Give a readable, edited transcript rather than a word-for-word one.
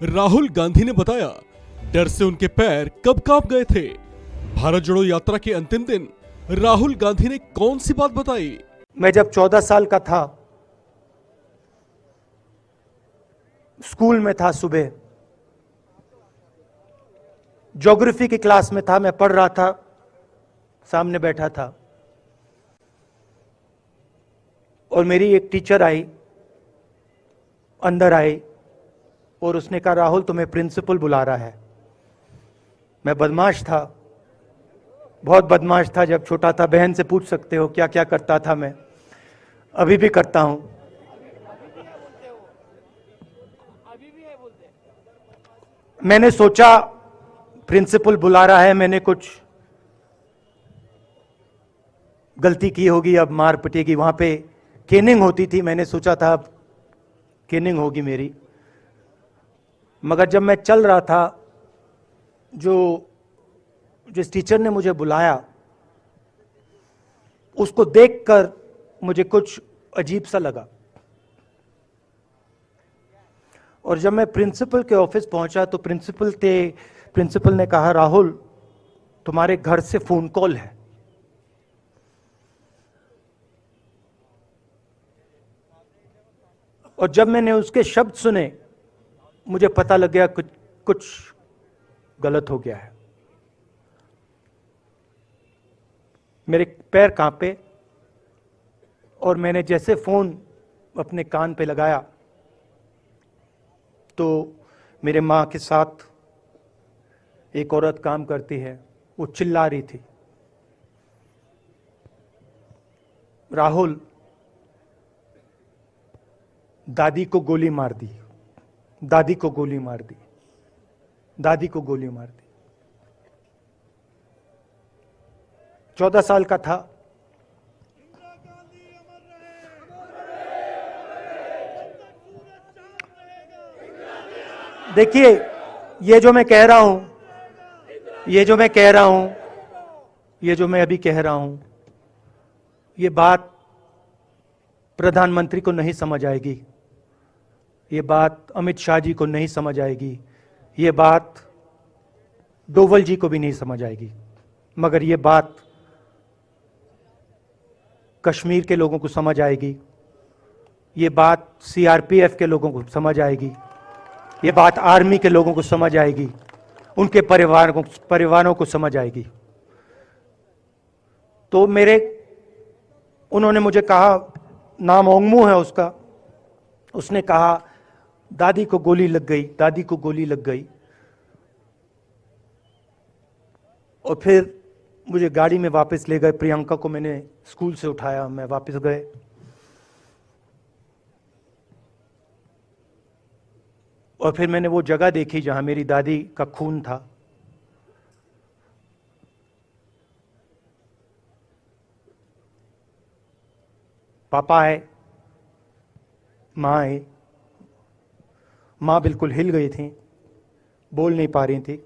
राहुल गांधी ने बताया, डर से उनके पैर कब कांप गए थे। भारत जोड़ो यात्रा के अंतिम दिन राहुल गांधी ने कौन सी बात बताई। मैं जब 14 साल का था, स्कूल में था, सुबह ज्योग्राफी की क्लास में था, मैं पढ़ रहा था, सामने बैठा था और मेरी एक टीचर आई, अंदर आई और उसने कहा, राहुल तुम्हें प्रिंसिपल बुला रहा है। मैं बदमाश था, बहुत बदमाश था जब छोटा था। बहन से पूछ सकते हो क्या क्या करता था मैं, अभी भी करता हूं। मैंने सोचा प्रिंसिपल बुला रहा है, मैंने कुछ गलती की होगी, अब मार पिटेगी। वहां पे केनिंग होती थी, मैंने सोचा था अब केनिंग होगी मेरी। मगर जब मैं चल रहा था, जिस टीचर ने मुझे बुलाया उसको देखकर मुझे कुछ अजीब सा लगा। और जब मैं प्रिंसिपल के ऑफिस पहुंचा तो प्रिंसिपल ने कहा, राहुल तुम्हारे घर से फोन कॉल है। और जब मैंने उसके शब्द सुने मुझे पता लग गया कुछ गलत हो गया है। मेरे पैर कांपे और मैंने जैसे फोन अपने कान पे लगाया तो मेरे मां के साथ एक औरत काम करती है, वो चिल्ला रही थी, राहुल दादी को गोली मार दी, दादी को गोली मार दी, दादी को गोली मार दी। 14 साल का था। देखिए, ये जो मैं कह रहा हूं, ये जो मैं अभी कह रहा हूं, ये बात प्रधानमंत्री को नहीं समझ आएगी, ये बात अमित शाह जी को नहीं समझ आएगी, ये बात डोवल जी को भी नहीं समझ आएगी, मगर ये बात कश्मीर के लोगों को समझ आएगी, ये बात सीआरपीएफ के लोगों को समझ आएगी, ये बात आर्मी के लोगों को समझ आएगी, उनके परिवारों को समझ आएगी। तो उन्होंने मुझे कहा, नाम ओंगमू है उसका, उसने कहा दादी को गोली लग गई, दादी को गोली लग गई। और फिर मुझे गाड़ी में वापस ले गए, प्रियंका को मैंने स्कूल से उठाया, मैं वापस गए। और फिर मैंने वो जगह देखी जहां मेरी दादी का खून था। पापा आए, मां आई, मां बिल्कुल हिल गई थी, बोल नहीं पा रही थी।